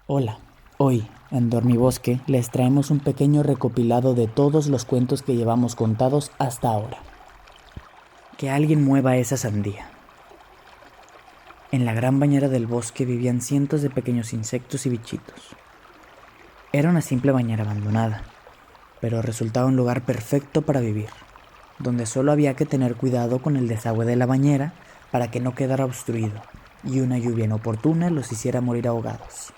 Hola, hoy en Dormibosque les traemos un pequeño recopilado de todos los cuentos que llevamos contados hasta ahora. Que alguien mueva esa sandía. En la gran bañera del bosque vivían cientos de pequeños insectos y bichitos. Era una simple bañera abandonada, pero resultaba un lugar perfecto para vivir, donde solo había que tener cuidado con el desagüe de la bañera para que no quedara obstruido y una lluvia inoportuna los hiciera morir ahogados.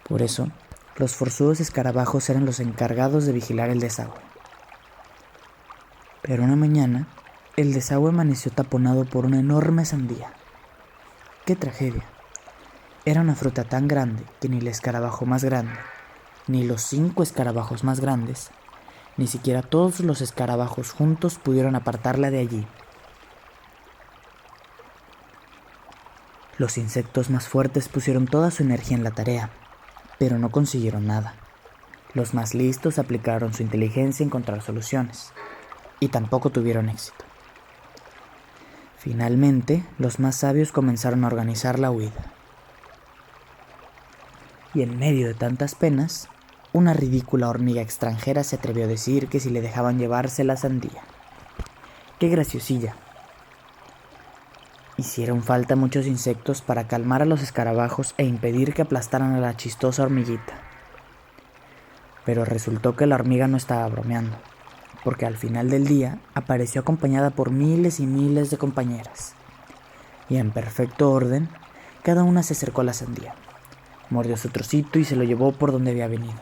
Por eso, los forzudos escarabajos eran los encargados de vigilar el desagüe. Pero una mañana, el desagüe amaneció taponado por una enorme sandía. ¡Qué tragedia! Era una fruta tan grande que ni el escarabajo más grande, ni los 5 escarabajos más grandes, ni siquiera todos los escarabajos juntos pudieron apartarla de allí. Los insectos más fuertes pusieron toda su energía en la tarea, pero no consiguieron nada. Los más listos aplicaron su inteligencia a encontrar soluciones, y tampoco tuvieron éxito. Finalmente, los más sabios comenzaron a organizar la huida. Y en medio de tantas penas, una ridícula hormiga extranjera se atrevió a decir que si le dejaban llevarse la sandía. ¡Qué graciosilla! Hicieron falta muchos insectos para calmar a los escarabajos e impedir que aplastaran a la chistosa hormiguita. Pero resultó que la hormiga no estaba bromeando, porque al final del día apareció acompañada por miles y miles de compañeras. Y en perfecto orden, cada una se acercó a la sandía, mordió su trocito y se lo llevó por donde había venido.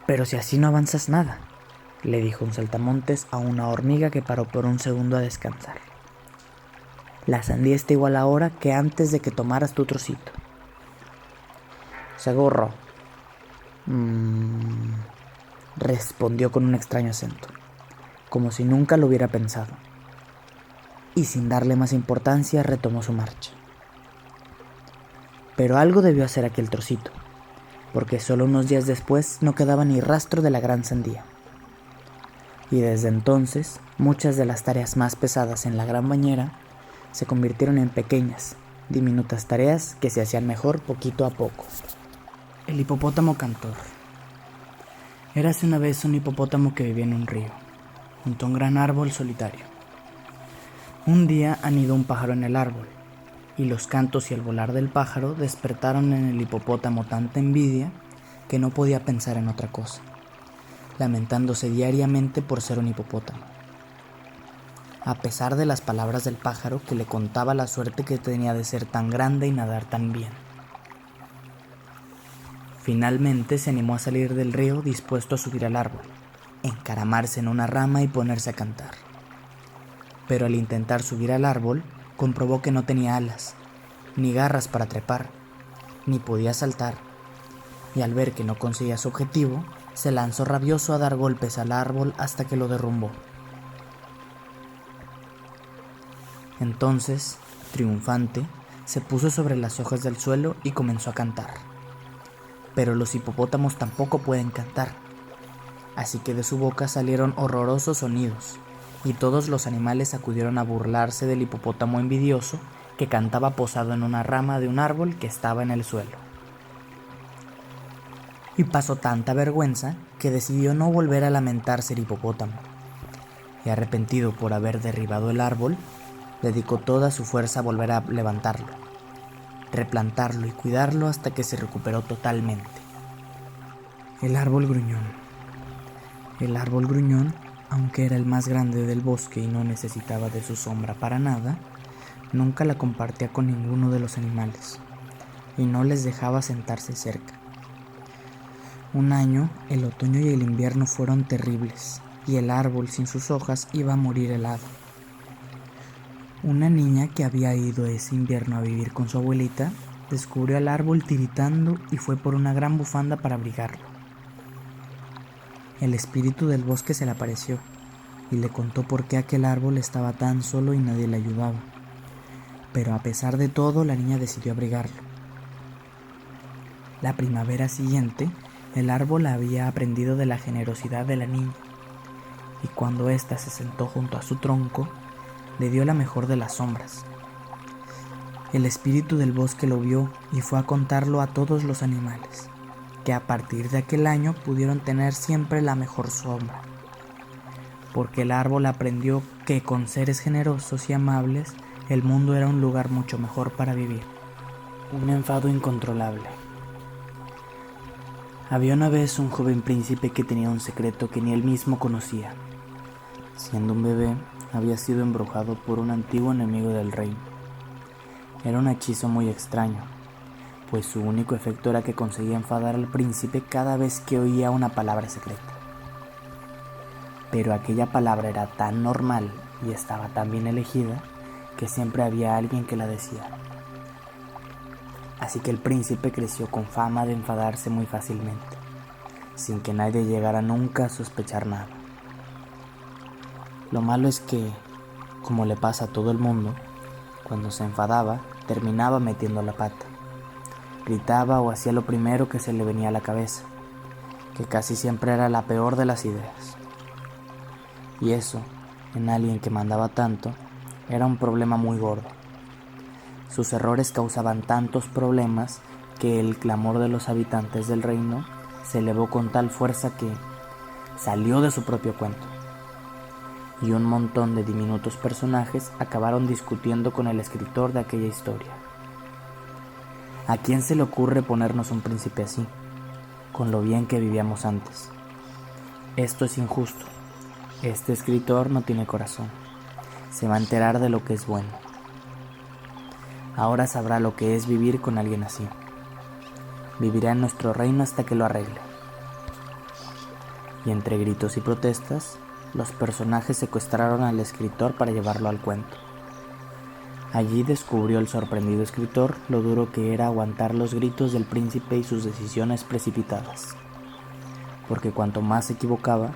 «Pero si así no avanzas nada», le dijo un saltamontes a una hormiga que paró por un segundo a descansar. «La sandía está igual ahora que antes de que tomaras tu trocito». «Seguro», respondió con un extraño acento, como si nunca lo hubiera pensado, y sin darle más importancia retomó su marcha. Pero algo debió hacer aquel trocito, porque solo unos días después no quedaba ni rastro de la gran sandía. Y desde entonces, muchas de las tareas más pesadas en la gran bañera se convirtieron en pequeñas, diminutas tareas que se hacían mejor poquito a poco. El hipopótamo cantor. Érase una vez un hipopótamo que vivía en un río, junto a un gran árbol solitario. Un día anidó un pájaro en el árbol, y los cantos y el volar del pájaro despertaron en el hipopótamo tanta envidia que no podía pensar en otra cosa, lamentándose diariamente por ser un hipopótamo. A pesar de las palabras del pájaro que le contaba la suerte que tenía de ser tan grande y nadar tan bien. Finalmente se animó a salir del río dispuesto a subir al árbol, encaramarse en una rama y ponerse a cantar. Pero al intentar subir al árbol, comprobó que no tenía alas, ni garras para trepar, ni podía saltar, y al ver que no conseguía su objetivo, se lanzó rabioso a dar golpes al árbol hasta que lo derrumbó. Entonces, triunfante, se puso sobre las hojas del suelo y comenzó a cantar. Pero los hipopótamos tampoco pueden cantar, así que de su boca salieron horrorosos sonidos, y todos los animales acudieron a burlarse del hipopótamo envidioso que cantaba posado en una rama de un árbol que estaba en el suelo. Y pasó tanta vergüenza que decidió no volver a lamentarse el hipopótamo, y arrepentido por haber derribado el árbol, dedicó toda su fuerza a volver a levantarlo, replantarlo y cuidarlo hasta que se recuperó totalmente. El árbol gruñón. El árbol gruñón, aunque era el más grande del bosque y no necesitaba de su sombra para nada, nunca la compartía con ninguno de los animales, y no les dejaba sentarse cerca. Un año, el otoño y el invierno fueron terribles, y el árbol sin sus hojas iba a morir helado. Una niña que había ido ese invierno a vivir con su abuelita, descubrió al árbol tiritando y fue por una gran bufanda para abrigarlo. El espíritu del bosque se le apareció y le contó por qué aquel árbol estaba tan solo y nadie le ayudaba. Pero a pesar de todo, la niña decidió abrigarlo. La primavera siguiente, el árbol había aprendido de la generosidad de la niña, y cuando ésta se sentó junto a su tronco, le dio la mejor de las sombras. El espíritu del bosque lo vio y fue a contarlo a todos los animales, que a partir de aquel año pudieron tener siempre la mejor sombra, porque el árbol aprendió que con seres generosos y amables el mundo era un lugar mucho mejor para vivir. Un enfado incontrolable. Había una vez un joven príncipe que tenía un secreto que ni él mismo conocía. Siendo un bebé, había sido embrujado por un antiguo enemigo del reino. Era un hechizo muy extraño, pues su único efecto era que conseguía enfadar al príncipe cada vez que oía una palabra secreta. Pero aquella palabra era tan normal y estaba tan bien elegida que siempre había alguien que la decía. Así que el príncipe creció con fama de enfadarse muy fácilmente, sin que nadie llegara nunca a sospechar nada. Lo malo es que, como le pasa a todo el mundo, cuando se enfadaba, terminaba metiendo la pata. Gritaba o hacía lo primero que se le venía a la cabeza, que casi siempre era la peor de las ideas. Y eso, en alguien que mandaba tanto, era un problema muy gordo. Sus errores causaban tantos problemas que el clamor de los habitantes del reino se elevó con tal fuerza que salió de su propio cuento. Y un montón de diminutos personajes acabaron discutiendo con el escritor de aquella historia. ¿A quién se le ocurre ponernos un príncipe así, con lo bien que vivíamos antes? Esto es injusto. Este escritor no tiene corazón. Se va a enterar de lo que es bueno. Ahora sabrá lo que es vivir con alguien así. Vivirá en nuestro reino hasta que lo arregle. Y entre gritos y protestas, los personajes secuestraron al escritor para llevarlo al cuento. Allí descubrió el sorprendido escritor lo duro que era aguantar los gritos del príncipe y sus decisiones precipitadas. Porque cuanto más se equivocaba,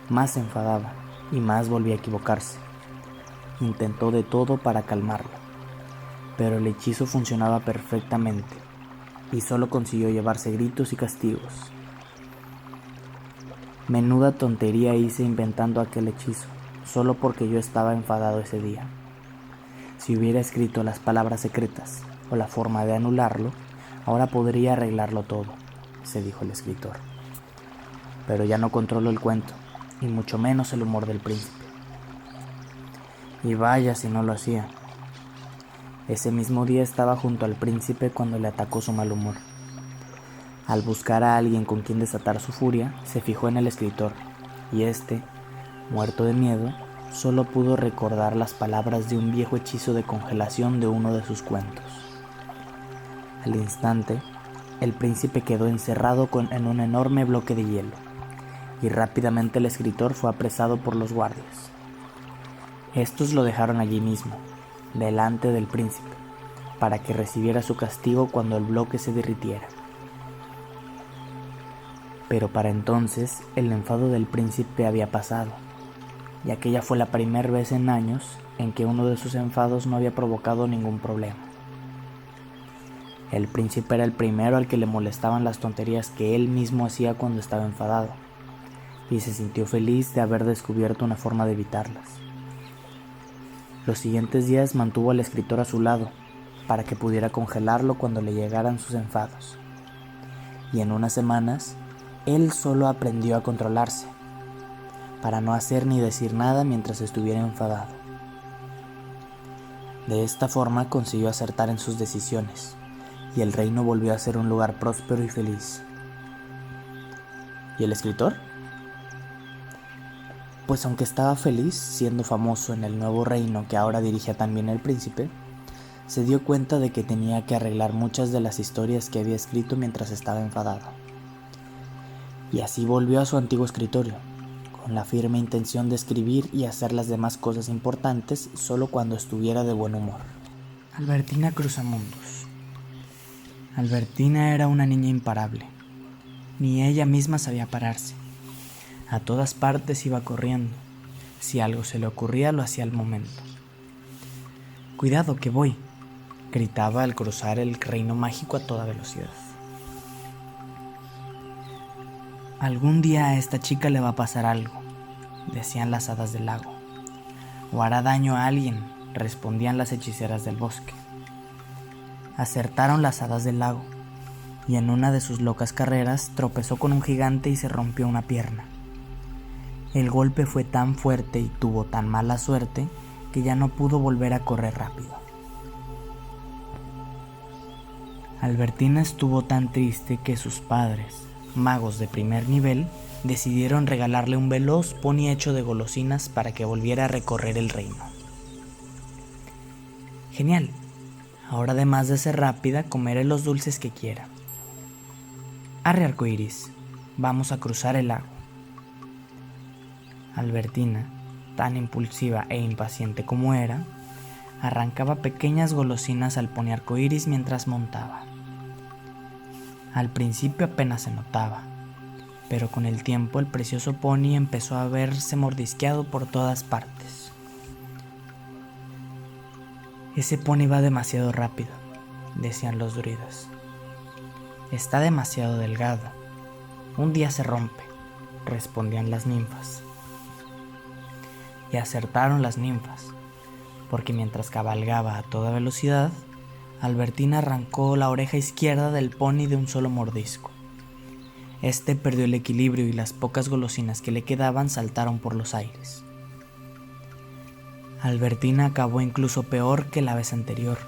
más se enfadaba y más volvía a equivocarse. Intentó de todo para calmarlo, pero el hechizo funcionaba perfectamente y solo consiguió llevarse gritos y castigos. Menuda tontería hice inventando aquel hechizo, solo porque yo estaba enfadado ese día. Si hubiera escrito las palabras secretas o la forma de anularlo, ahora podría arreglarlo todo, se dijo el escritor. Pero ya no controlo el cuento, y mucho menos el humor del príncipe. Y vaya si no lo hacía. Ese mismo día estaba junto al príncipe cuando le atacó su mal humor. Al buscar a alguien con quien desatar su furia, se fijó en el escritor, y éste, muerto de miedo, solo pudo recordar las palabras de un viejo hechizo de congelación de uno de sus cuentos. Al instante, el príncipe quedó encerrado en un enorme bloque de hielo, y rápidamente el escritor fue apresado por los guardias. Estos lo dejaron allí mismo, delante del príncipe, para que recibiera su castigo cuando el bloque se derritiera. Pero para entonces el enfado del príncipe había pasado, y aquella fue la primera vez en años en que uno de sus enfados no había provocado ningún problema. El príncipe era el primero al que le molestaban las tonterías que él mismo hacía cuando estaba enfadado, y se sintió feliz de haber descubierto una forma de evitarlas. Los siguientes días mantuvo al escritor a su lado, para que pudiera congelarlo cuando le llegaran sus enfados. Y en unas semanas, él solo aprendió a controlarse, para no hacer ni decir nada mientras estuviera enfadado. De esta forma consiguió acertar en sus decisiones, y el reino volvió a ser un lugar próspero y feliz. ¿Y el escritor? Pues aunque estaba feliz siendo famoso en el nuevo reino que ahora dirigía también el príncipe, se dio cuenta de que tenía que arreglar muchas de las historias que había escrito mientras estaba enfadado. Y así volvió a su antiguo escritorio, con la firme intención de escribir y hacer las demás cosas importantes solo cuando estuviera de buen humor. Albertina Cruzamundos. Albertina era una niña imparable. Ni ella misma sabía pararse. A todas partes iba corriendo. Si algo se le ocurría, lo hacía al momento. «Cuidado, que voy», gritaba al cruzar el reino mágico a toda velocidad. «Algún día a esta chica le va a pasar algo», decían las hadas del lago. «O hará daño a alguien», respondían las hechiceras del bosque. Acertaron las hadas del lago, y en una de sus locas carreras tropezó con un gigante y se rompió una pierna. El golpe fue tan fuerte y tuvo tan mala suerte que ya no pudo volver a correr rápido. Albertina estuvo tan triste que sus padres, magos de primer nivel, decidieron regalarle un veloz pony hecho de golosinas para que volviera a recorrer el reino. Genial. Ahora, además de ser rápida, comeré los dulces que quiera. Arre, arcoíris, vamos a cruzar el lago. Albertina, tan impulsiva e impaciente como era, arrancaba pequeñas golosinas al pony arcoíris mientras montaba. Al principio apenas se notaba, pero con el tiempo el precioso pony empezó a verse mordisqueado por todas partes. Ese pony va demasiado rápido, decían los druidas. Está demasiado delgado. Un día se rompe, respondían las ninfas. Y acertaron las ninfas, porque mientras cabalgaba a toda velocidad, Albertina arrancó la oreja izquierda del pony de un solo mordisco. Este perdió el equilibrio y las pocas golosinas que le quedaban saltaron por los aires. Albertina acabó incluso peor que la vez anterior.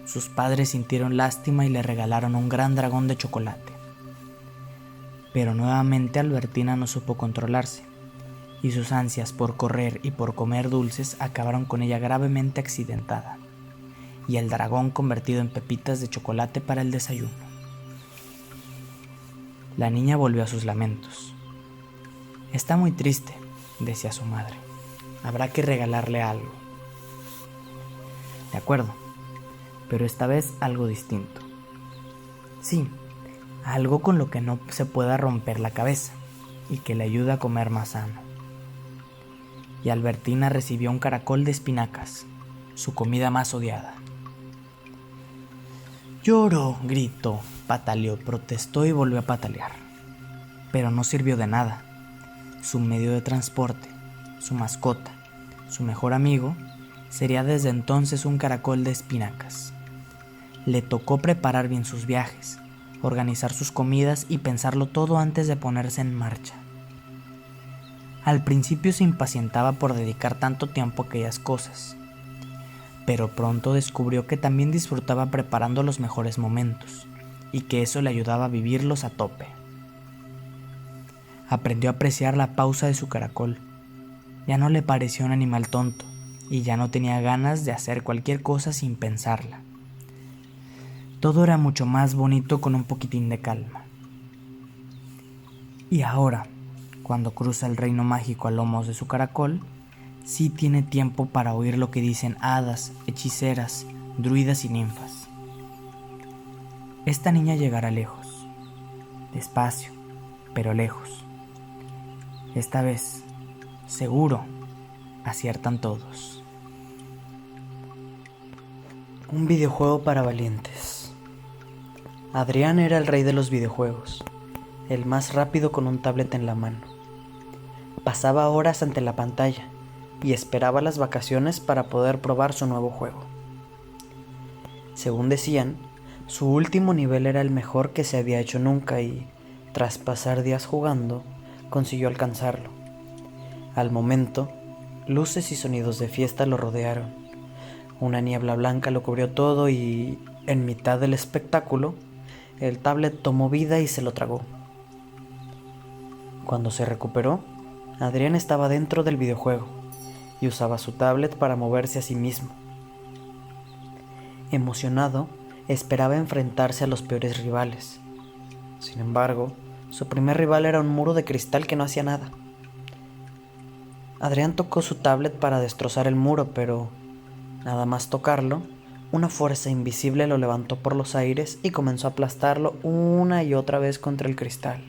Sus padres sintieron lástima y le regalaron un gran dragón de chocolate. Pero nuevamente Albertina no supo controlarse, y sus ansias por correr y por comer dulces acabaron con ella gravemente accidentada, y el dragón convertido en pepitas de chocolate para el desayuno. La niña volvió a sus lamentos. Está muy triste, decía su madre. Habrá que regalarle algo. De acuerdo, pero esta vez algo distinto. Sí, algo con lo que no se pueda romper la cabeza y que le ayude a comer más sano. Y Albertina recibió un caracol de espinacas, su comida más odiada. Lloró, gritó, pataleó, protestó y volvió a patalear. Pero no sirvió de nada. Su medio de transporte, su mascota, su mejor amigo, sería desde entonces un caracol de espinacas. Le tocó preparar bien sus viajes, organizar sus comidas y pensarlo todo antes de ponerse en marcha. Al principio se impacientaba por dedicar tanto tiempo a aquellas cosas, pero pronto descubrió que también disfrutaba preparando los mejores momentos y que eso le ayudaba a vivirlos a tope. Aprendió a apreciar la pausa de su caracol. Ya no le pareció un animal tonto y ya no tenía ganas de hacer cualquier cosa sin pensarla. Todo era mucho más bonito con un poquitín de calma. Y ahora, cuando cruza el reino mágico a lomos de su caracol, sí tiene tiempo para oír lo que dicen hadas, hechiceras, druidas y ninfas. Esta niña llegará lejos, despacio, pero lejos. Esta vez, seguro, aciertan todos. Un videojuego para valientes. Adrián era el rey de los videojuegos, el más rápido con un tablet en la mano. Pasaba horas ante la pantalla y esperaba las vacaciones para poder probar su nuevo juego. Según decían, su último nivel era el mejor que se había hecho nunca y, tras pasar días jugando, consiguió alcanzarlo. Al momento, luces y sonidos de fiesta lo rodearon. Una niebla blanca lo cubrió todo y, en mitad del espectáculo, el tablet tomó vida y se lo tragó. Cuando se recuperó, Adrián estaba dentro del videojuego y usaba su tablet para moverse a sí mismo. Emocionado, esperaba enfrentarse a los peores rivales. Sin embargo, su primer rival era un muro de cristal que no hacía nada. Adrián tocó su tablet para destrozar el muro, pero nada más tocarlo, una fuerza invisible lo levantó por los aires y comenzó a aplastarlo una y otra vez contra el cristal.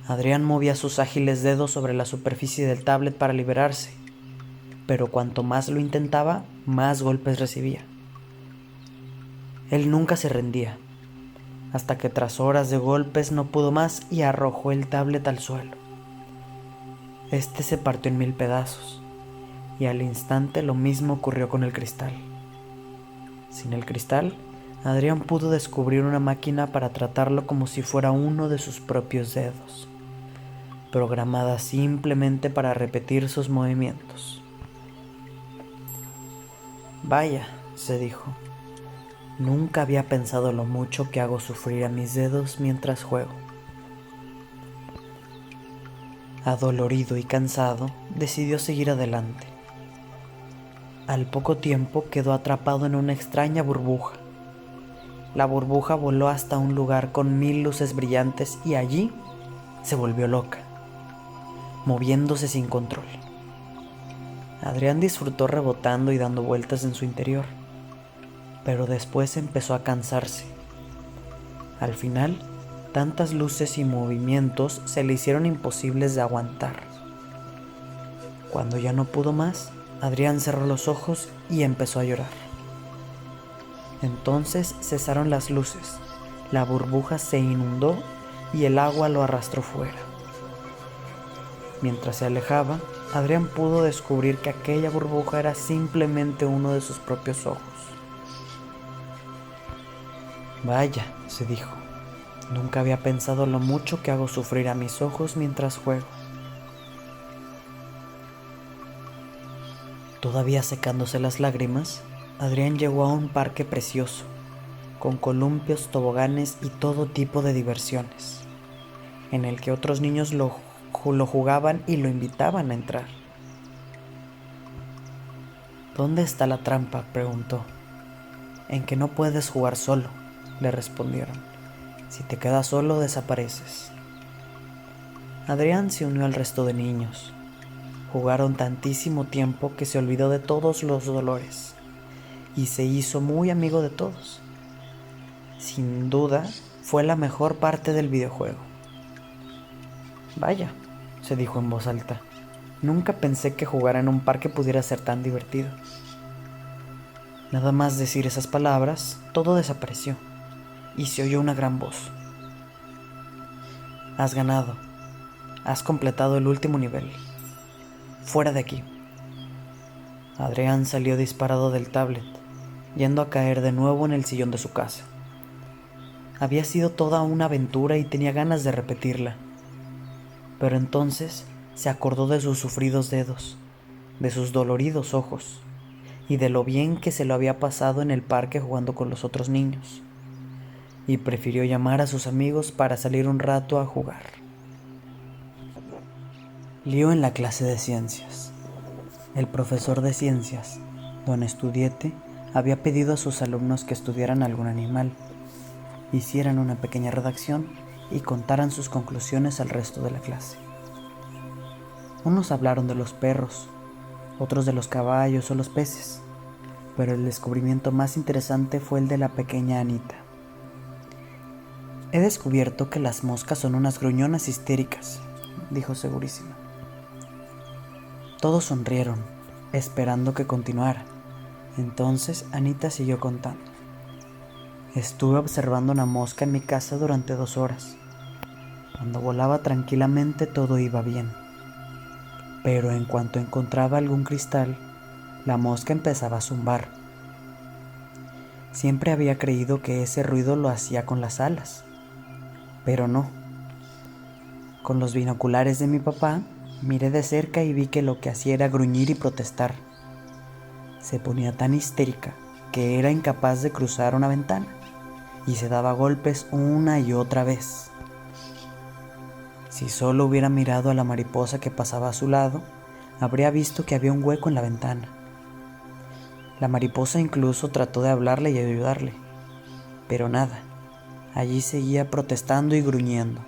Adrián movía sus ágiles dedos sobre la superficie del tablet para liberarse, pero cuanto más lo intentaba, más golpes recibía. Él nunca se rendía, hasta que tras horas de golpes no pudo más y arrojó el tablet al suelo. Este se partió en 1000 pedazos, y al instante lo mismo ocurrió con el cristal. Sin el cristal, Adrián pudo descubrir una máquina para tratarlo como si fuera uno de sus propios dedos, programada simplemente para repetir sus movimientos. Vaya, se dijo, nunca había pensado lo mucho que hago sufrir a mis dedos mientras juego. Adolorido y cansado, decidió seguir adelante. Al poco tiempo quedó atrapado en una extraña burbuja. La burbuja voló hasta un lugar con 1000 luces brillantes y allí se volvió loca, moviéndose sin control. Adrián disfrutó rebotando y dando vueltas en su interior, pero después empezó a cansarse. Al final, tantas luces y movimientos se le hicieron imposibles de aguantar. Cuando ya no pudo más, Adrián cerró los ojos y empezó a llorar. Entonces cesaron las luces, la burbuja se inundó y el agua lo arrastró fuera. Mientras se alejaba, Adrián pudo descubrir que aquella burbuja era simplemente uno de sus propios ojos. Vaya, se dijo, nunca había pensado lo mucho que hago sufrir a mis ojos mientras juego. Todavía secándose las lágrimas, Adrián llegó a un parque precioso, con columpios, toboganes y todo tipo de diversiones, en el que otros niños lo jugaban y lo invitaban a entrar. ¿Dónde está la trampa?, preguntó. En que no puedes jugar solo, le respondieron. Si te quedas solo, desapareces. Adrián se unió al resto de niños. Jugaron tantísimo tiempo que se olvidó de todos los dolores y se hizo muy amigo de todos. Sin duda, fue la mejor parte del videojuego. Vaya, se dijo en voz alta, nunca pensé que jugar en un parque pudiera ser tan divertido. Nada más decir esas palabras, todo desapareció y se oyó una gran voz. Has ganado. Has completado el último nivel. Fuera de aquí. Adrián salió disparado del tablet, yendo a caer de nuevo en el sillón de su casa. Había sido toda una aventura y tenía ganas de repetirla. Pero entonces se acordó de sus sufridos dedos, de sus doloridos ojos y de lo bien que se lo había pasado en el parque jugando con los otros niños, y prefirió llamar a sus amigos para salir un rato a jugar. Lío en la clase de ciencias. El profesor de ciencias, don Estudiete, había pedido a sus alumnos que estudiaran algún animal, hicieran una pequeña redacción y contaran sus conclusiones al resto de la clase. Unos hablaron de los perros, otros de los caballos o los peces, pero el descubrimiento más interesante fue el de la pequeña Anita. He descubierto que las moscas son unas gruñonas histéricas, dijo segurísima. Todos sonrieron, esperando que continuara. Entonces Anita siguió contando. Estuve observando una mosca en mi casa durante 2 horas. Cuando volaba tranquilamente todo iba bien. Pero en cuanto encontraba algún cristal, la mosca empezaba a zumbar. Siempre había creído que ese ruido lo hacía con las alas, pero no. Con los binoculares de mi papá, miré de cerca y vi que lo que hacía era gruñir y protestar. Se ponía tan histérica que era incapaz de cruzar una ventana y se daba golpes una y otra vez. Si solo hubiera mirado a la mariposa que pasaba a su lado, habría visto que había un hueco en la ventana. La mariposa incluso trató de hablarle y ayudarle, pero nada, allí seguía protestando y gruñendo.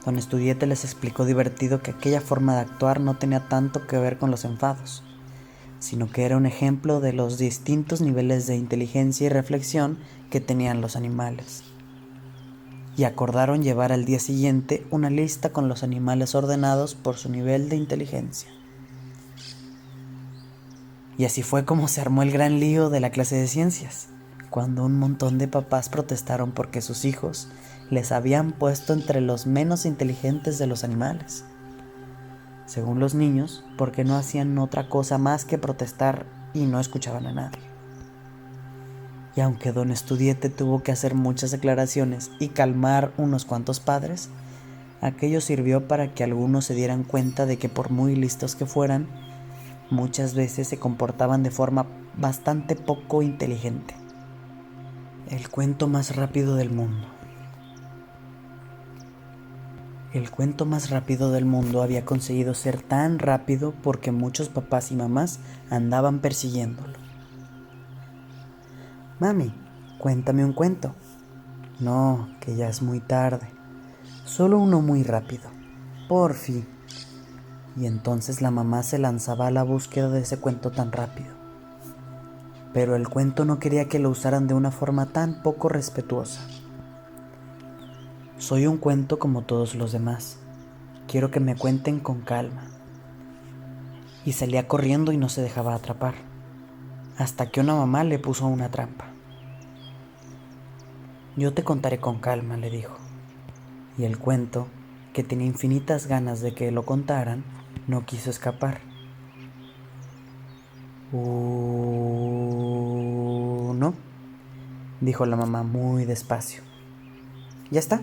Don Estudiete les explicó divertido que aquella forma de actuar no tenía tanto que ver con los enfados, sino que era un ejemplo de los distintos niveles de inteligencia y reflexión que tenían los animales. Y acordaron llevar al día siguiente una lista con los animales ordenados por su nivel de inteligencia. Y así fue como se armó el gran lío de la clase de ciencias, cuando un montón de papás protestaron porque sus hijos les habían puesto entre los menos inteligentes de los animales. Según los niños, porque no hacían otra cosa más que protestar y no escuchaban a nadie. Y aunque don Estudiete tuvo que hacer muchas declaraciones y calmar unos cuantos padres, aquello sirvió para que algunos se dieran cuenta de que por muy listos que fueran, muchas veces se comportaban de forma bastante poco inteligente. El cuento más rápido del mundo. El cuento más rápido del mundo había conseguido ser tan rápido porque muchos papás y mamás andaban persiguiéndolo. Mami, cuéntame un cuento. No, que ya es muy tarde. Solo uno muy rápido. Porfi. Y entonces la mamá se lanzaba a la búsqueda de ese cuento tan rápido. Pero el cuento no quería que lo usaran de una forma tan poco respetuosa. Soy un cuento como todos los demás. Quiero que me cuenten con calma. Y salía corriendo y no se dejaba atrapar, hasta que una mamá le puso una trampa. Yo te contaré con calma, le dijo. Y el cuento, que tenía infinitas ganas de que lo contaran, no quiso escapar. No, dijo la mamá muy despacio. Ya está,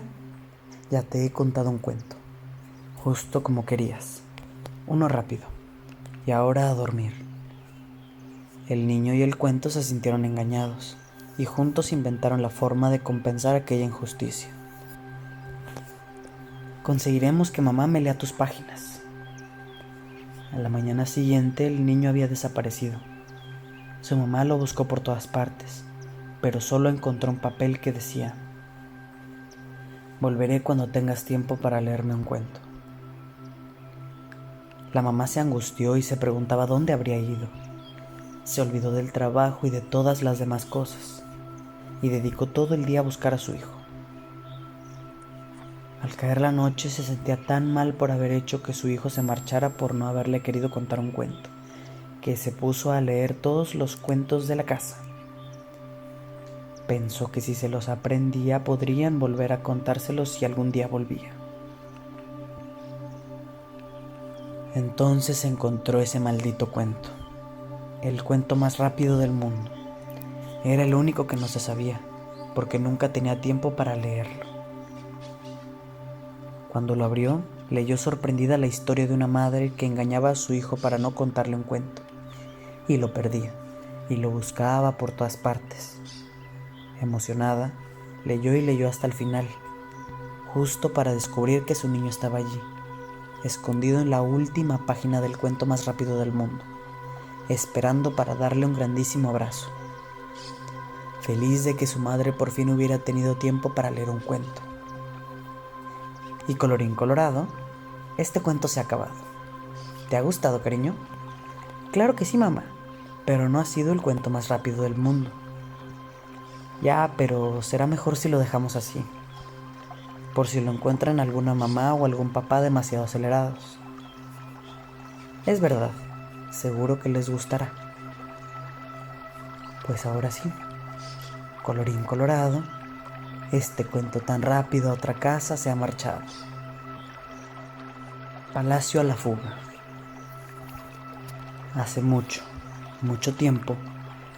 ya te he contado un cuento, justo como querías, uno rápido, y ahora a dormir. El niño y el cuento se sintieron engañados, y juntos inventaron la forma de compensar aquella injusticia. Conseguiremos que mamá me lea tus páginas. A la mañana siguiente el niño había desaparecido. Su mamá lo buscó por todas partes, pero solo encontró un papel que decía: volveré cuando tengas tiempo para leerme un cuento. La mamá se angustió y se preguntaba dónde habría ido. Se olvidó del trabajo y de todas las demás cosas, y dedicó todo el día a buscar a su hijo. Al caer la noche se sentía tan mal por haber hecho que su hijo se marchara por no haberle querido contar un cuento, que se puso a leer todos los cuentos de la casa. Pensó que si se los aprendía podrían volver a contárselos si algún día volvía. Entonces encontró ese maldito cuento, el cuento más rápido del mundo. Era el único que no se sabía, porque nunca tenía tiempo para leerlo. Cuando lo abrió, leyó sorprendida la historia de una madre que engañaba a su hijo para no contarle un cuento, y lo perdía, y lo buscaba por todas partes. Emocionada, leyó y leyó hasta el final, justo para descubrir que su niño estaba allí, escondido en la última página del cuento más rápido del mundo, esperando para darle un grandísimo abrazo, feliz de que su madre por fin hubiera tenido tiempo para leer un cuento. Y colorín colorado, este cuento se ha acabado. ¿Te ha gustado, cariño? Claro que sí, mamá, pero no ha sido el cuento más rápido del mundo. Ya, pero será mejor si lo dejamos así, por si lo encuentran alguna mamá o algún papá demasiado acelerados. Es verdad, seguro que les gustará. Pues ahora sí, colorín colorado, este cuento tan rápido a otra casa se ha marchado. Palacio a la fuga. Hace mucho, mucho tiempo,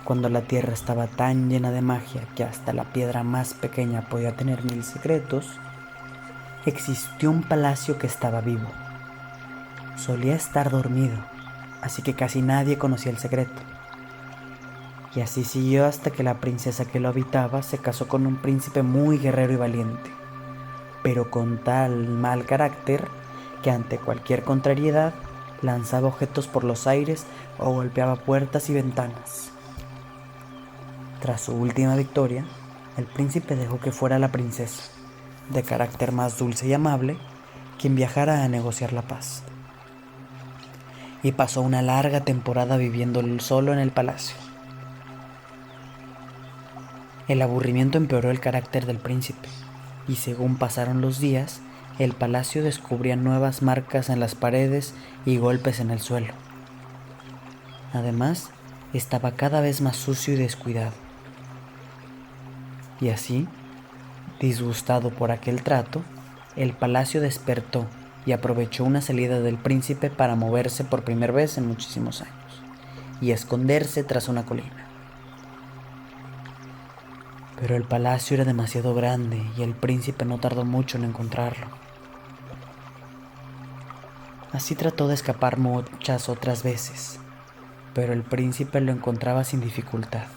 cuando la tierra estaba tan llena de magia que hasta la piedra más pequeña podía tener 1000 secretos, existió un palacio que estaba vivo. Solía estar dormido, así que casi nadie conocía el secreto. Y así siguió hasta que la princesa que lo habitaba se casó con un príncipe muy guerrero y valiente, pero con tal mal carácter que ante cualquier contrariedad lanzaba objetos por los aires o golpeaba puertas y ventanas. Tras su última victoria, el príncipe dejó que fuera la princesa, de carácter más dulce y amable, quien viajara a negociar la paz. Y pasó una larga temporada viviendo solo en el palacio. El aburrimiento empeoró el carácter del príncipe, y según pasaron los días, el palacio descubría nuevas marcas en las paredes y golpes en el suelo. Además, estaba cada vez más sucio y descuidado. Y así, disgustado por aquel trato, el palacio despertó y aprovechó una salida del príncipe para moverse por primera vez en muchísimos años, y esconderse tras una colina. Pero el palacio era demasiado grande y el príncipe no tardó mucho en encontrarlo. Así trató de escapar muchas otras veces, pero el príncipe lo encontraba sin dificultad,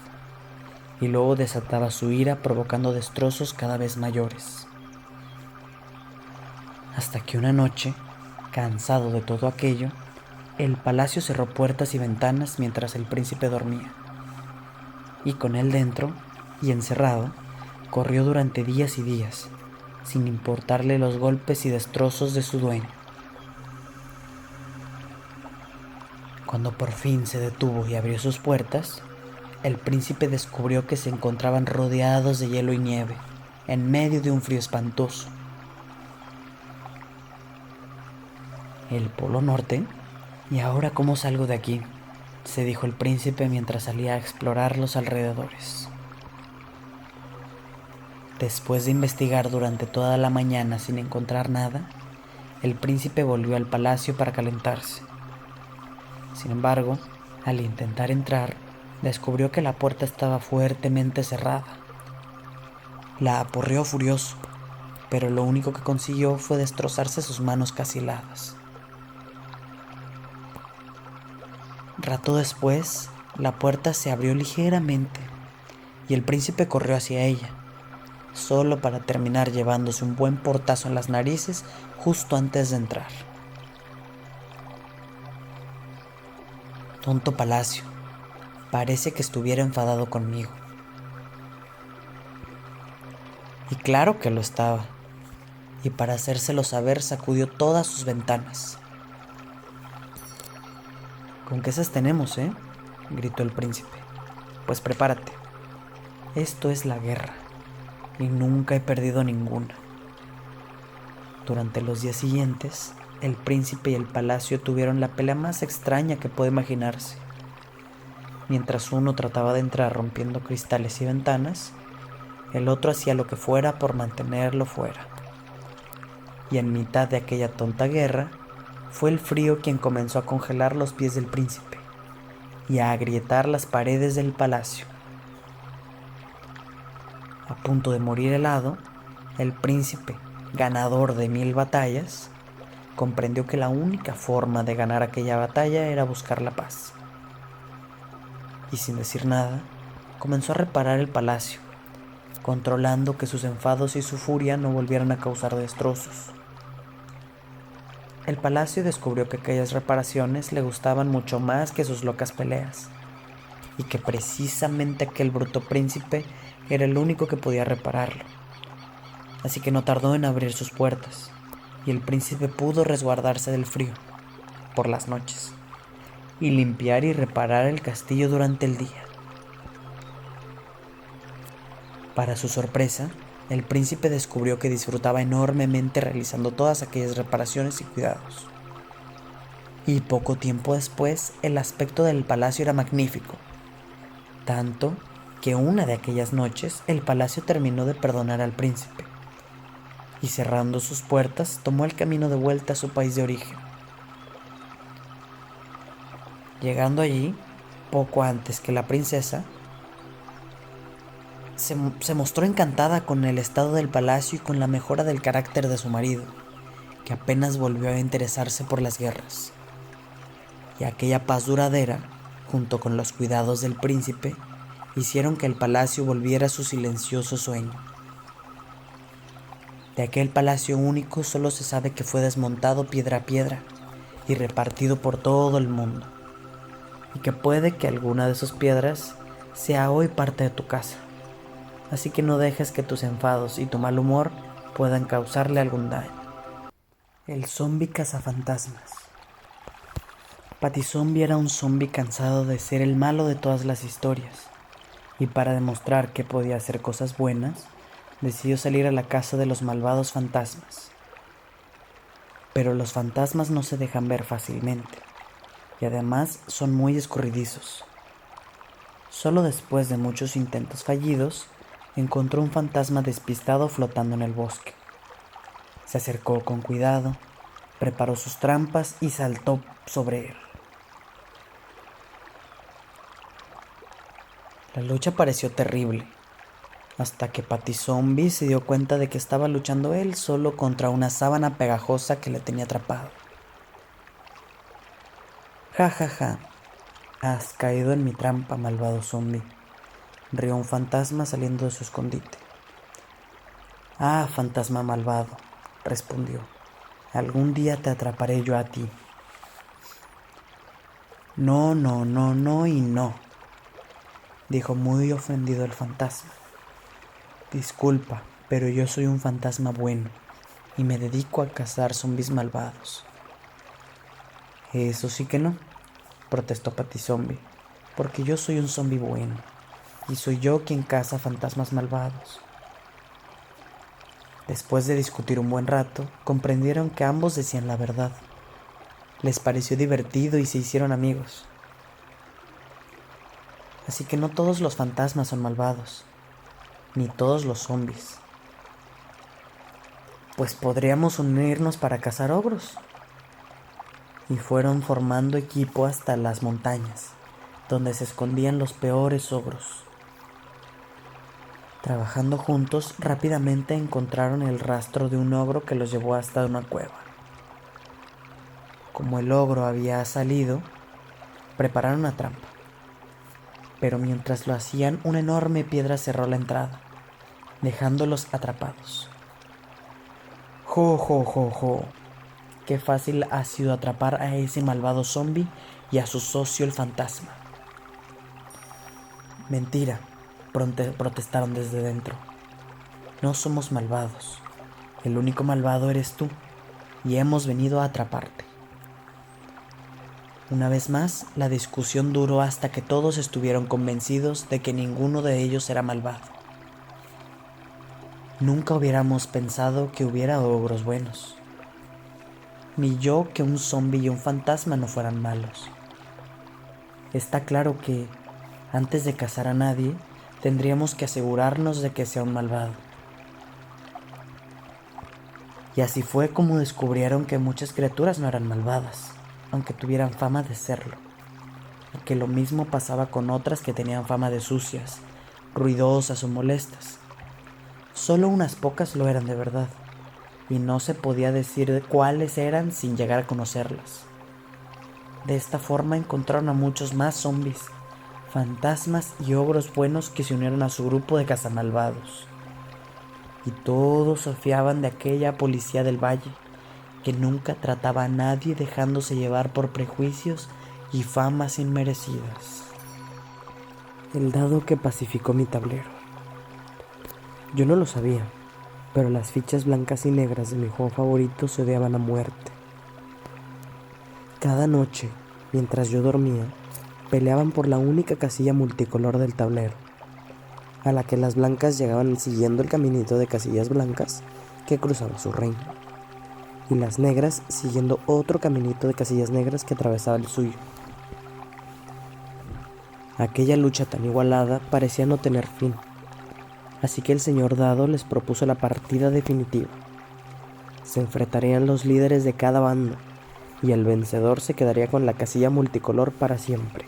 y luego desataba su ira provocando destrozos cada vez mayores. Hasta que una noche, cansado de todo aquello, el palacio cerró puertas y ventanas mientras el príncipe dormía, y con él dentro y encerrado, corrió durante días y días, sin importarle los golpes y destrozos de su dueño. Cuando por fin se detuvo y abrió sus puertas, el príncipe descubrió que se encontraban rodeados de hielo y nieve, en medio de un frío espantoso. ¿El Polo Norte? ¿Y ahora cómo salgo de aquí?, se dijo el príncipe mientras salía a explorar los alrededores. Después de investigar durante toda la mañana sin encontrar nada, el príncipe volvió al palacio para calentarse. Sin embargo, al intentar entrar, descubrió que la puerta estaba fuertemente cerrada. La aporreó furioso, pero lo único que consiguió fue destrozarse sus manos casi heladas. Rato después, la puerta se abrió ligeramente y el príncipe corrió hacia ella, solo para terminar llevándose un buen portazo en las narices justo antes de entrar. Tonto palacio, parece que estuviera enfadado conmigo. Y claro que lo estaba, y para hacérselo saber sacudió todas sus ventanas. ¿Con qué esas tenemos, gritó el príncipe. Pues prepárate, esto es la guerra, y nunca he perdido ninguna. Durante los días siguientes, el príncipe y el palacio tuvieron la pelea más extraña que puede imaginarse. Mientras uno trataba de entrar rompiendo cristales y ventanas, el otro hacía lo que fuera por mantenerlo fuera. Y en mitad de aquella tonta guerra, fue el frío quien comenzó a congelar los pies del príncipe y a agrietar las paredes del palacio. A punto de morir helado, el príncipe, ganador de 1000 batallas, comprendió que la única forma de ganar aquella batalla era buscar la paz. Y sin decir nada, comenzó a reparar el palacio, controlando que sus enfados y su furia no volvieran a causar destrozos. El palacio descubrió que aquellas reparaciones le gustaban mucho más que sus locas peleas, y que precisamente aquel bruto príncipe era el único que podía repararlo. Así que no tardó en abrir sus puertas, y el príncipe pudo resguardarse del frío por las noches y limpiar y reparar el castillo durante el día. Para su sorpresa, el príncipe descubrió que disfrutaba enormemente realizando todas aquellas reparaciones y cuidados. Y poco tiempo después, el aspecto del palacio era magnífico, tanto que una de aquellas noches el palacio terminó de perdonar al príncipe, y cerrando sus puertas tomó el camino de vuelta a su país de origen. Llegando allí, poco antes que la princesa, se mostró encantada con el estado del palacio y con la mejora del carácter de su marido, que apenas volvió a interesarse por las guerras. Y aquella paz duradera, junto con los cuidados del príncipe, hicieron que el palacio volviera a su silencioso sueño. De aquel palacio único solo se sabe que fue desmontado piedra a piedra y repartido por todo el mundo, y que puede que alguna de sus piedras sea hoy parte de tu casa. Así que no dejes que tus enfados y tu mal humor puedan causarle algún daño. El zombi cazafantasmas. Patty Zombie era un zombi cansado de ser el malo de todas las historias, y para demostrar que podía hacer cosas buenas, decidió salir a la caza de los malvados fantasmas. Pero los fantasmas no se dejan ver fácilmente, y además son muy escurridizos. Solo después de muchos intentos fallidos, encontró un fantasma despistado flotando en el bosque. Se acercó con cuidado, preparó sus trampas y saltó sobre él. La lucha pareció terrible, hasta que Patty Zombie se dio cuenta de que estaba luchando él solo contra una sábana pegajosa que le tenía atrapado. Ja, ja, ja. Has caído en mi trampa, malvado zombie, rió un fantasma saliendo de su escondite. Ah, fantasma malvado, respondió. Algún día te atraparé yo a ti. No, no, no, no y no, dijo muy ofendido el fantasma. Disculpa, pero yo soy un fantasma bueno y me dedico a cazar zombis malvados. Eso sí que no, protestó Patty Zombie, porque yo soy un zombi bueno y soy yo quien caza fantasmas malvados. Después de discutir un buen rato, comprendieron que ambos decían la verdad. Les pareció divertido y se hicieron amigos. Así que no todos los fantasmas son malvados, ni todos los zombis. Pues podríamos unirnos para cazar ogros. Y fueron formando equipo hasta las montañas, donde se escondían los peores ogros. Trabajando juntos, rápidamente encontraron el rastro de un ogro que los llevó hasta una cueva. Como el ogro había salido, prepararon una trampa. Pero mientras lo hacían, una enorme piedra cerró la entrada, dejándolos atrapados. ¡Jo, jo, jo, jo! Qué fácil ha sido atrapar a ese malvado zombie y a su socio el fantasma. Mentira, protestaron desde dentro. No somos malvados. El único malvado eres tú, y hemos venido a atraparte. Una vez más, la discusión duró hasta que todos estuvieron convencidos de que ninguno de ellos era malvado. Nunca hubiéramos pensado que hubiera ogros buenos. Ni yo que un zombi y un fantasma no fueran malos. Está claro que, antes de cazar a nadie, tendríamos que asegurarnos de que sea un malvado. Y así fue como descubrieron que muchas criaturas no eran malvadas, aunque tuvieran fama de serlo. Y que lo mismo pasaba con otras que tenían fama de sucias, ruidosas o molestas. Solo unas pocas lo eran de verdad, y no se podía decir cuáles eran sin llegar a conocerlas. De esta forma encontraron a muchos más zombis, fantasmas y ogros buenos que se unieron a su grupo de cazamalvados. Y todos se fiaban de aquella policía del valle, que nunca trataba a nadie dejándose llevar por prejuicios y famas inmerecidas. El dado que pacificó mi tablero. Yo no lo sabía, pero las fichas blancas y negras de mi juego favorito se odiaban a muerte. Cada noche, mientras yo dormía, peleaban por la única casilla multicolor del tablero, a la que las blancas llegaban siguiendo el caminito de casillas blancas que cruzaba su reino, y las negras siguiendo otro caminito de casillas negras que atravesaba el suyo. Aquella lucha tan igualada parecía no tener fin. Así que el señor Dado les propuso la partida definitiva. Se enfrentarían los líderes de cada bando, y el vencedor se quedaría con la casilla multicolor para siempre.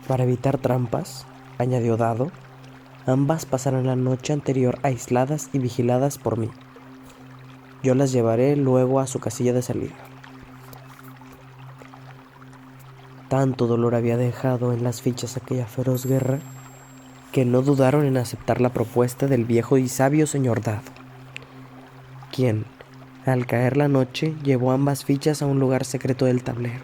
Para evitar trampas, añadió Dado, ambas pasarán la noche anterior aisladas y vigiladas por mí. Yo las llevaré luego a su casilla de salida. Tanto dolor había dejado en las fichas aquella feroz guerra, que no dudaron en aceptar la propuesta del viejo y sabio señor Dado, quien, al caer la noche, llevó ambas fichas a un lugar secreto del tablero.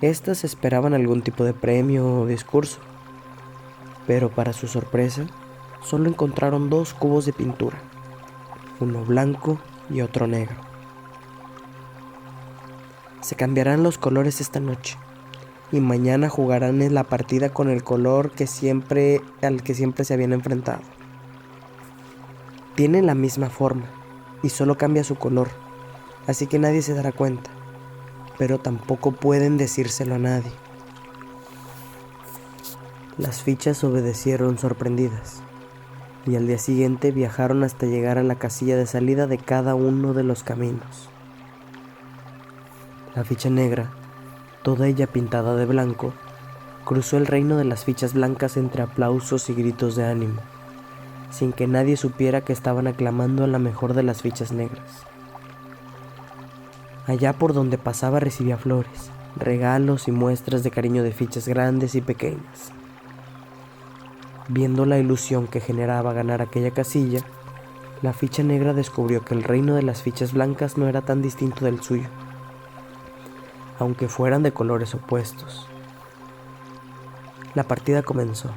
Estas esperaban algún tipo de premio o discurso, pero para su sorpresa, solo encontraron 2 cubos de pintura, uno blanco y otro negro. Se cambiarán los colores esta noche, y mañana jugarán en la partida con el color al que siempre se habían enfrentado. Tienen la misma forma y solo cambia su color, así que nadie se dará cuenta, pero tampoco pueden decírselo a nadie. Las fichas obedecieron sorprendidas, y al día siguiente viajaron hasta llegar a la casilla de salida de cada uno de los caminos. La ficha negra, toda ella pintada de blanco, Cruzó el reino de las fichas blancas entre aplausos y gritos de ánimo, sin que nadie supiera que estaban aclamando a la mejor de las fichas negras. Allá por donde pasaba recibía flores, regalos y muestras de cariño de fichas grandes y pequeñas. Viendo la ilusión que generaba ganar aquella casilla, la ficha negra descubrió que el reino de las fichas blancas no era tan distinto del suyo, aunque fueran de colores opuestos. La partida comenzó,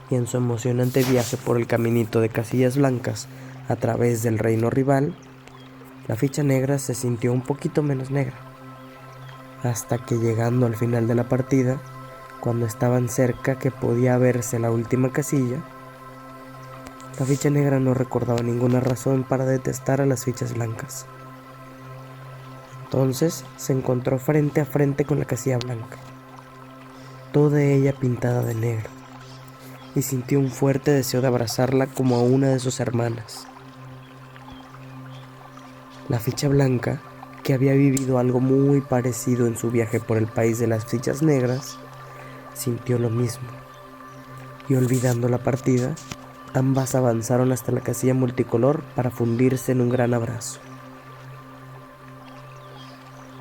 y en su emocionante viaje por el caminito de casillas blancas a través del reino rival, la ficha negra se sintió un poquito menos negra, hasta que llegando al final de la partida, cuando estaban cerca que podía verse la última casilla, la ficha negra no recordaba ninguna razón para detestar a las fichas blancas. Entonces se encontró frente a frente con la casilla blanca, toda ella pintada de negro, y sintió un fuerte deseo de abrazarla como a una de sus hermanas. La ficha blanca, que había vivido algo muy parecido en su viaje por el país de las fichas negras, sintió lo mismo, y olvidando la partida, ambas avanzaron hasta la casilla multicolor para fundirse en un gran abrazo.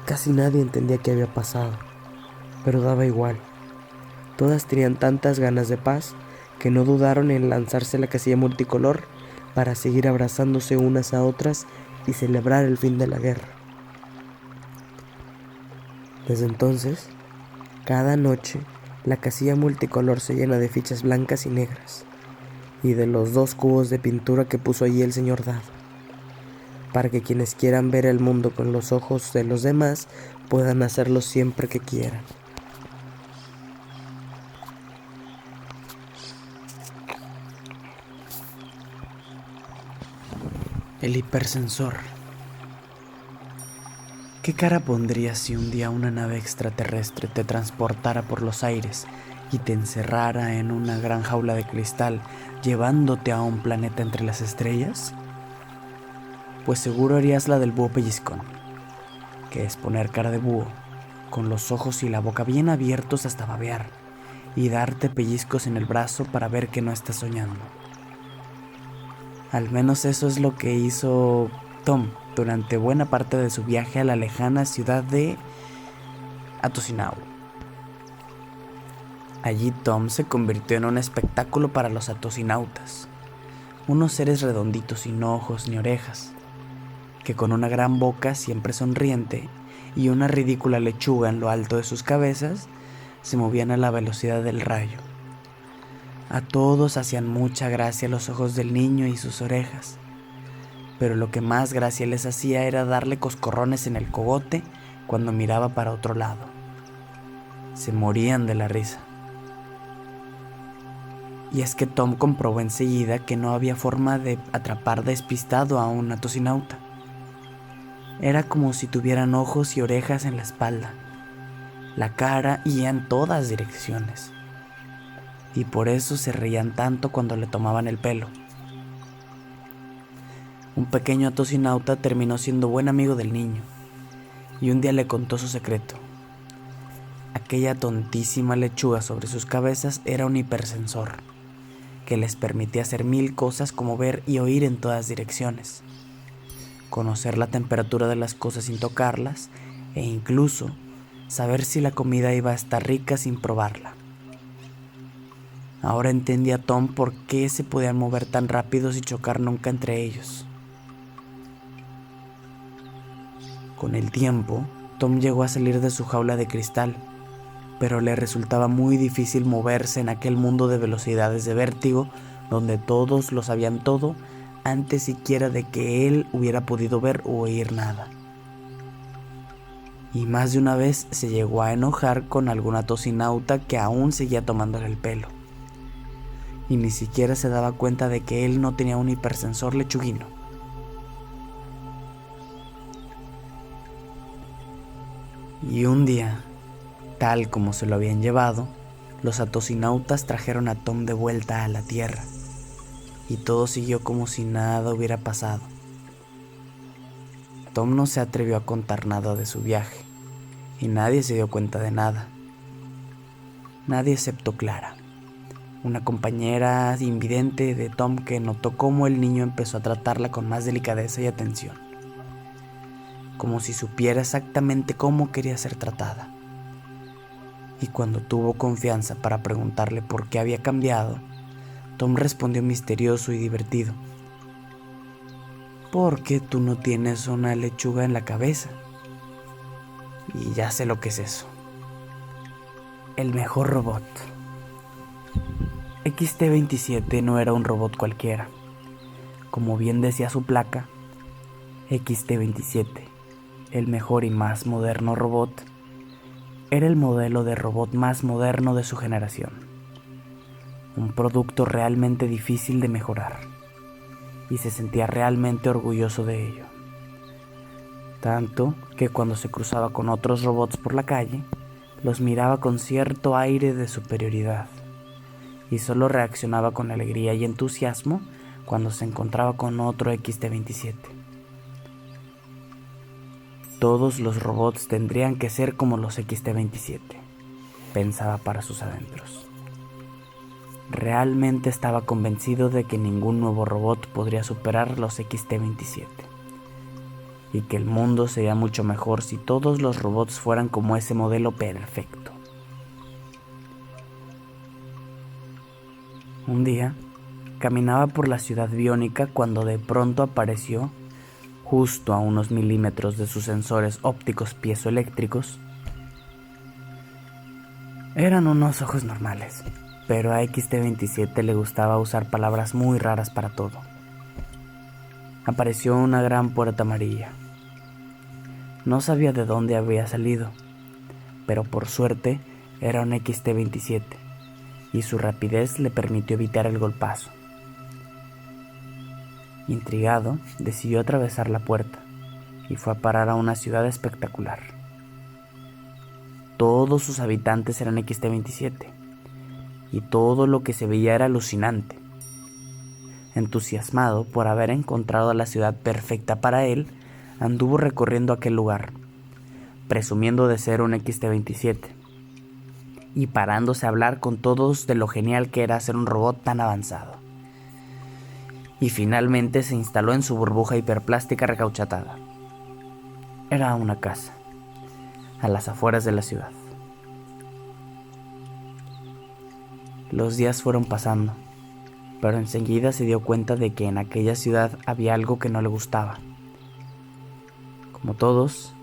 Casi nadie entendía qué había pasado, pero daba igual. Todas tenían tantas ganas de paz que no dudaron en lanzarse a la casilla multicolor para seguir abrazándose unas a otras y celebrar el fin de la guerra. Desde entonces, cada noche, la casilla multicolor se llena de fichas blancas y negras, y de los 2 cubos de pintura que puso allí el señor Dado, para que quienes quieran ver el mundo con los ojos de los demás puedan hacerlo siempre que quieran. El hipersensor. ¿Qué cara pondrías si un día una nave extraterrestre te transportara por los aires y te encerrara en una gran jaula de cristal, llevándote a un planeta entre las estrellas? Pues seguro harías la del búho pellizcón, que es poner cara de búho, con los ojos y la boca bien abiertos hasta babear, y darte pellizcos en el brazo para ver que no estás soñando. Al menos eso es lo que hizo Tom durante buena parte de su viaje a la lejana ciudad de Atosinau. Allí Tom se convirtió en un espectáculo para los atosinautas, unos seres redonditos sin ojos ni orejas, que con una gran boca siempre sonriente y una ridícula lechuga en lo alto de sus cabezas, se movían a la velocidad del rayo. A todos hacían mucha gracia los ojos del niño y sus orejas, pero lo que más gracia les hacía era darle coscorrones en el cogote cuando miraba para otro lado. Se morían de la risa. Y es que Tom comprobó enseguida que no había forma de atrapar despistado a un atosinauta. Era como si tuvieran ojos y orejas en la espalda, la cara y en todas direcciones. Y por eso se reían tanto cuando le tomaban el pelo. Un pequeño atosinauta terminó siendo buen amigo del niño, y un día le contó su secreto. Aquella tontísima lechuga sobre sus cabezas era un hipersensor, que les permitía hacer 1000 cosas como ver y oír en todas direcciones, conocer la temperatura de las cosas sin tocarlas, e incluso saber si la comida iba a estar rica sin probarla. Ahora entendía Tom por qué se podían mover tan rápido sin chocar nunca entre ellos. Con el tiempo, Tom llegó a salir de su jaula de cristal, pero le resultaba muy difícil moverse en aquel mundo de velocidades de vértigo donde todos lo sabían todo antes siquiera de que él hubiera podido ver o oír nada. Y más de una vez se llegó a enojar con algún atosinauta que aún seguía tomándole el pelo, y ni siquiera se daba cuenta de que él no tenía un hipersensor lechuguino. Y un día, tal como se lo habían llevado, los atosinautas trajeron a Tom de vuelta a la Tierra, y todo siguió como si nada hubiera pasado. Tom no se atrevió a contar nada de su viaje, y nadie se dio cuenta de nada. Nadie excepto Clara, una compañera invidente de Tom, que notó cómo el niño empezó a tratarla con más delicadeza y atención, como si supiera exactamente cómo quería ser tratada. Y cuando tuvo confianza para preguntarle por qué había cambiado, Tom respondió misterioso y divertido: «Porque tú no tienes una lechuga en la cabeza». Y ya sé lo que es eso. El mejor robot. XT-27 no era un robot cualquiera. Como bien decía su placa, XT-27, el mejor y más moderno robot, era el modelo de robot más moderno de su generación. Un producto realmente difícil de mejorar, y se sentía realmente orgulloso de ello. Tanto que cuando se cruzaba con otros robots por la calle, los miraba con cierto aire de superioridad, y solo reaccionaba con alegría y entusiasmo cuando se encontraba con otro XT-27. Todos los robots tendrían que ser como los XT-27, pensaba para sus adentros. Realmente estaba convencido de que ningún nuevo robot podría superar los XT-27, y que el mundo sería mucho mejor si todos los robots fueran como ese modelo perfecto. Un día, caminaba por la ciudad biónica cuando de pronto apareció, justo a unos milímetros de sus sensores ópticos piezoeléctricos. Eran unos ojos normales, pero a XT-27 le gustaba usar palabras muy raras para todo. Apareció una gran puerta amarilla. No sabía de dónde había salido, pero por suerte era un XT-27, y su rapidez le permitió evitar el golpazo. Intrigado, decidió atravesar la puerta y fue a parar a una ciudad espectacular. Todos sus habitantes eran XT-27 y todo lo que se veía era alucinante. Entusiasmado por haber encontrado la ciudad perfecta para él, anduvo recorriendo aquel lugar, presumiendo de ser un XT-27 y parándose a hablar con todos de lo genial que era ser un robot tan avanzado. Y finalmente se instaló en su burbuja hiperplástica recauchatada. Era una casa, a las afueras de la ciudad. Los días fueron pasando, pero enseguida se dio cuenta de que en aquella ciudad había algo que no le gustaba. Como todos,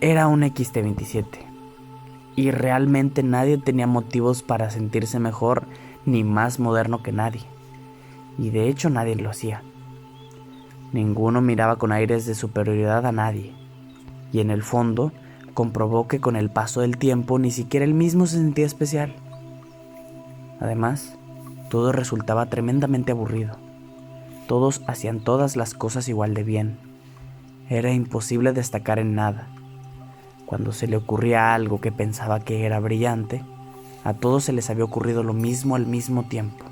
era un XT-27, y realmente nadie tenía motivos para sentirse mejor ni más moderno que nadie. Y de hecho nadie lo hacía. Ninguno miraba con aires de superioridad a nadie, y en el fondo comprobó que con el paso del tiempo ni siquiera él mismo se sentía especial. Además, todo resultaba tremendamente aburrido. Todos hacían todas las cosas igual de bien. Era imposible destacar en nada. Cuando se le ocurría algo que pensaba que era brillante, a todos se les había ocurrido lo mismo al mismo tiempo.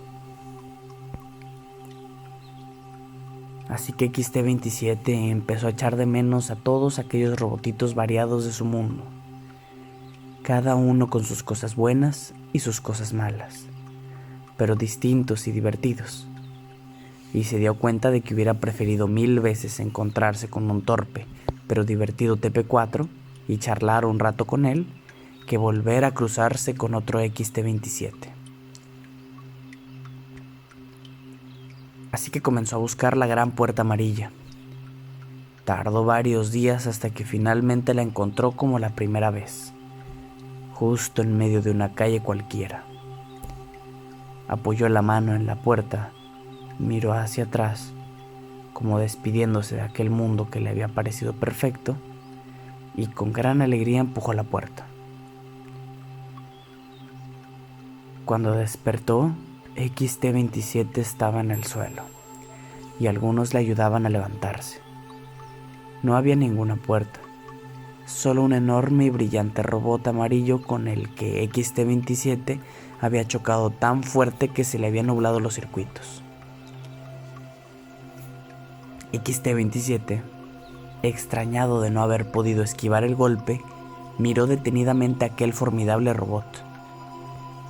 Así que XT-27 empezó a echar de menos a todos aquellos robotitos variados de su mundo, cada uno con sus cosas buenas y sus cosas malas, pero distintos y divertidos. Y se dio cuenta de que hubiera preferido 1000 veces encontrarse con un torpe pero divertido TP4 y charlar un rato con él, que volver a cruzarse con otro XT-27. Así que comenzó a buscar la gran puerta amarilla. Tardó varios días hasta que finalmente la encontró como la primera vez, justo en medio de una calle cualquiera. Apoyó la mano en la puerta, miró hacia atrás, como despidiéndose de aquel mundo que le había parecido perfecto, y con gran alegría empujó la puerta. Cuando despertó, XT-27 estaba en el suelo, y algunos le ayudaban a levantarse. No había ninguna puerta, solo un enorme y brillante robot amarillo con el que XT-27 había chocado tan fuerte que se le habían nublado los circuitos. XT-27, extrañado de no haber podido esquivar el golpe, miró detenidamente aquel formidable robot.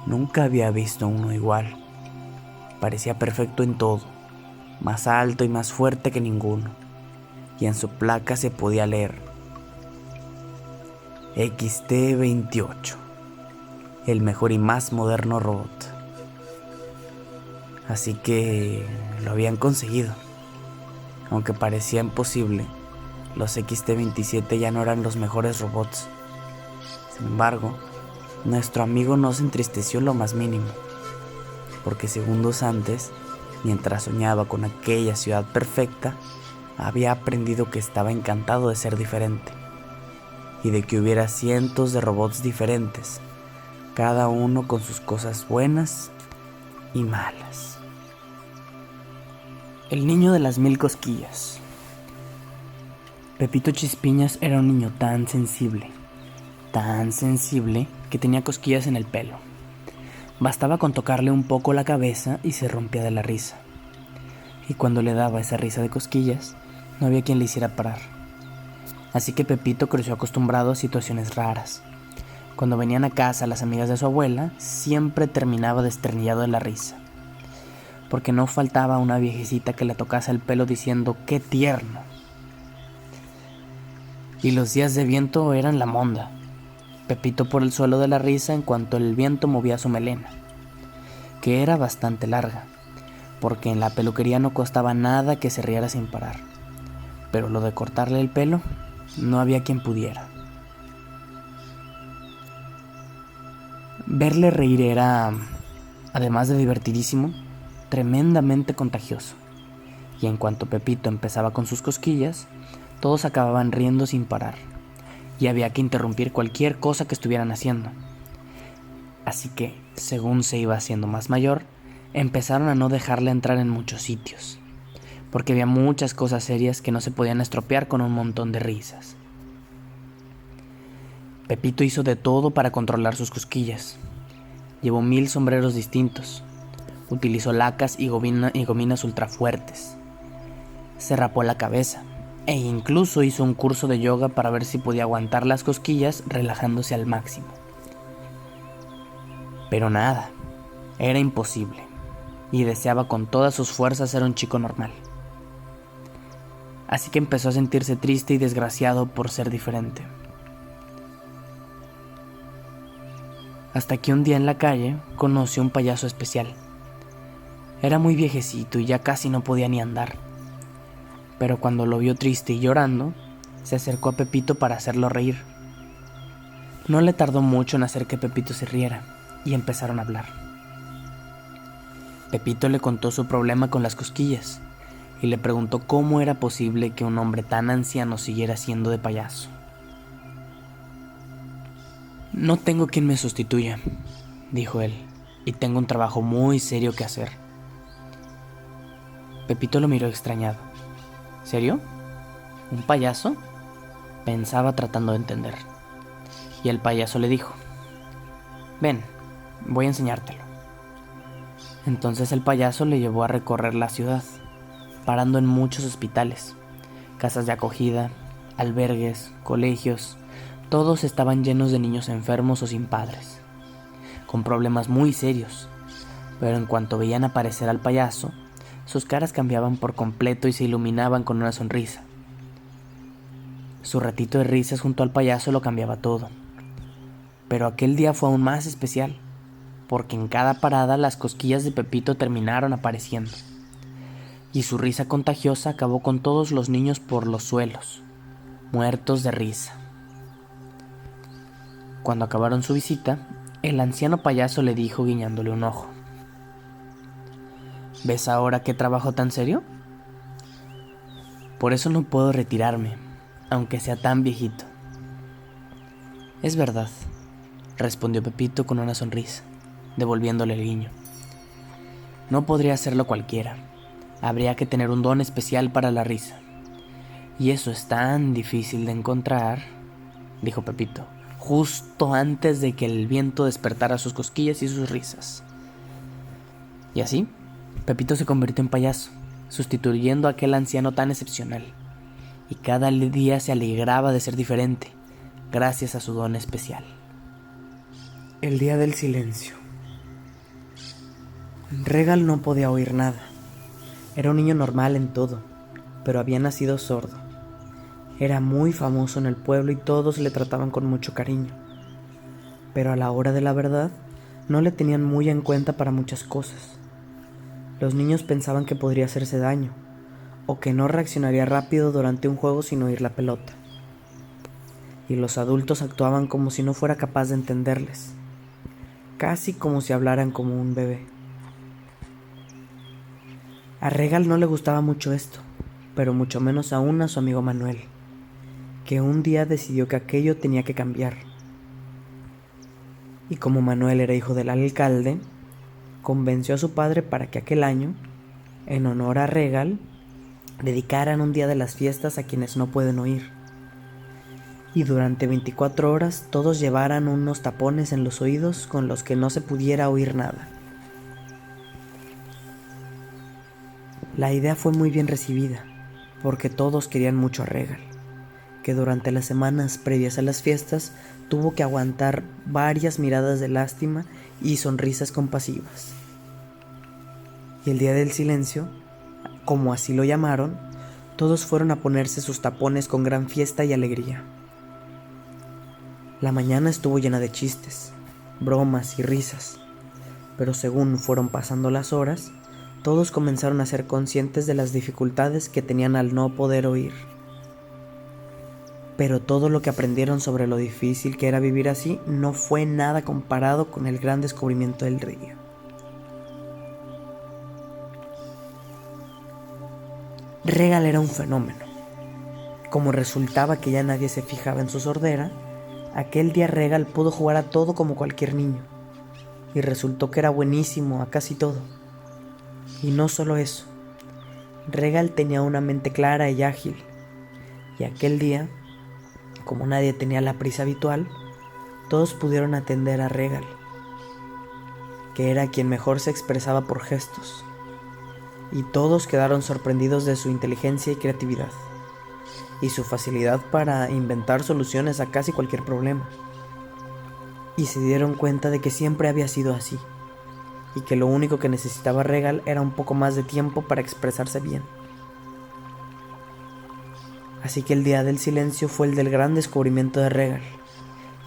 Nunca había visto uno igual. Parecía perfecto en todo, más alto y más fuerte que ninguno, y en su placa se podía leer XT-28, el mejor y más moderno robot. Así que lo habían conseguido. Aunque parecía imposible, los XT-27 ya no eran los mejores robots. Sin embargo, nuestro amigo no se entristeció lo más mínimo, porque segundos antes, mientras soñaba con aquella ciudad perfecta, había aprendido que estaba encantado de ser diferente, y de que hubiera cientos de robots diferentes, cada uno con sus cosas buenas y malas. El niño de las 1000 cosquillas. Pepito Chispiñas era un niño tan sensible que tenía cosquillas en el pelo. Bastaba con tocarle un poco la cabeza y se rompía de la risa. Y cuando le daba esa risa de cosquillas, no había quien le hiciera parar. Así que Pepito creció acostumbrado a situaciones raras. Cuando venían a casa las amigas de su abuela, siempre terminaba desternillado de la risa, porque no faltaba una viejecita que le tocase el pelo diciendo ¡qué tierno! Y los días de viento eran la monda. Pepito por el suelo de la risa en cuanto el viento movía su melena, que era bastante larga, porque en la peluquería no costaba nada que se riera sin parar. Pero lo de cortarle el pelo, no había quien pudiera. Verle reír era, además de divertidísimo, tremendamente contagioso. Y en cuanto Pepito empezaba con sus cosquillas, todos acababan riendo sin parar, y había que interrumpir cualquier cosa que estuvieran haciendo. Así que, según se iba haciendo más mayor, empezaron a no dejarle entrar en muchos sitios, porque había muchas cosas serias que no se podían estropear con un montón de risas. Pepito hizo de todo para controlar sus cosquillas. Llevó 1000 sombreros distintos, utilizó lacas y gominas ultra fuertes, se rapó la cabeza, e incluso hizo un curso de yoga para ver si podía aguantar las cosquillas relajándose al máximo. Pero nada, era imposible, y deseaba con todas sus fuerzas ser un chico normal. Así que empezó a sentirse triste y desgraciado por ser diferente. Hasta que un día en la calle conoció un payaso especial. Era muy viejecito y ya casi no podía ni andar. Pero cuando lo vio triste y llorando, se acercó a Pepito para hacerlo reír. No le tardó mucho en hacer que Pepito se riera, y empezaron a hablar. Pepito le contó su problema con las cosquillas, y le preguntó cómo era posible que un hombre tan anciano siguiera siendo de payaso. No tengo quien me sustituya, dijo él, y tengo un trabajo muy serio que hacer. Pepito lo miró extrañado. ¿Serio? ¿Un payaso? Pensaba tratando de entender. Y el payaso le dijo: ven, voy a enseñártelo. Entonces el payaso le llevó a recorrer la ciudad, parando en muchos hospitales, casas de acogida, albergues, colegios. Todos estaban llenos de niños enfermos o sin padres, con problemas muy serios. Pero en cuanto veían aparecer al payaso, sus caras cambiaban por completo y se iluminaban con una sonrisa. Su ratito de risas junto al payaso lo cambiaba todo. Pero aquel día fue aún más especial, porque en cada parada las cosquillas de Pepito terminaron apareciendo, y su risa contagiosa acabó con todos los niños por los suelos, muertos de risa. Cuando acabaron su visita, el anciano payaso le dijo guiñándole un ojo: ¿ves ahora qué trabajo tan serio? Por eso no puedo retirarme, aunque sea tan viejito. Es verdad, respondió Pepito con una sonrisa, devolviéndole el guiño. No podría hacerlo cualquiera. Habría que tener un don especial para la risa. Y eso es tan difícil de encontrar, dijo Pepito, justo antes de que el viento despertara sus cosquillas y sus risas. Y así, Pepito se convirtió en payaso, sustituyendo a aquel anciano tan excepcional. Y cada día se alegraba de ser diferente, gracias a su don especial. El día del silencio. Regal no podía oír nada. Era un niño normal en todo, pero había nacido sordo. Era muy famoso en el pueblo y todos le trataban con mucho cariño. Pero a la hora de la verdad, no le tenían muy en cuenta para muchas cosas. Los niños pensaban que podría hacerse daño, o que no reaccionaría rápido durante un juego sin oír la pelota. Y los adultos actuaban como si no fuera capaz de entenderles, casi como si hablaran como un bebé. A Regal no le gustaba mucho esto, pero mucho menos aún a su amigo Manuel, que un día decidió que aquello tenía que cambiar. Y como Manuel era hijo del alcalde, convenció a su padre para que aquel año, en honor a Regal, dedicaran un día de las fiestas a quienes no pueden oír. Y durante 24 horas todos llevaran unos tapones en los oídos con los que no se pudiera oír nada. La idea fue muy bien recibida, porque todos querían mucho a Regal, que durante las semanas previas a las fiestas tuvo que aguantar varias miradas de lástima y sonrisas compasivas. Y el día del silencio, como así lo llamaron, todos fueron a ponerse sus tapones con gran fiesta y alegría. La mañana estuvo llena de chistes, bromas y risas, pero según fueron pasando las horas, todos comenzaron a ser conscientes de las dificultades que tenían al no poder oír. Pero todo lo que aprendieron sobre lo difícil que era vivir así no fue nada comparado con el gran descubrimiento del día. Regal era un fenómeno. Como resultaba que ya nadie se fijaba en su sordera, aquel día Regal pudo jugar a todo como cualquier niño, y resultó que era buenísimo a casi todo. Y no solo eso, Regal tenía una mente clara y ágil, y aquel día, como nadie tenía la prisa habitual, todos pudieron atender a Regal, que era quien mejor se expresaba por gestos, y todos quedaron sorprendidos de su inteligencia y creatividad, y su facilidad para inventar soluciones a casi cualquier problema, y se dieron cuenta de que siempre había sido así, y que lo único que necesitaba Regal era un poco más de tiempo para expresarse bien. Así que el día del silencio fue el del gran descubrimiento de Regal,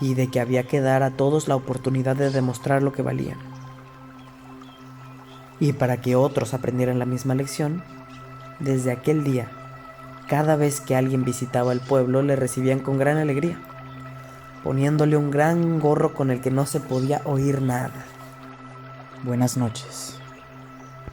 y de que había que dar a todos la oportunidad de demostrar lo que valían. Y para que otros aprendieran la misma lección, desde aquel día, cada vez que alguien visitaba el pueblo le recibían con gran alegría, poniéndole un gran gorro con el que no se podía oír nada. Buenas noches.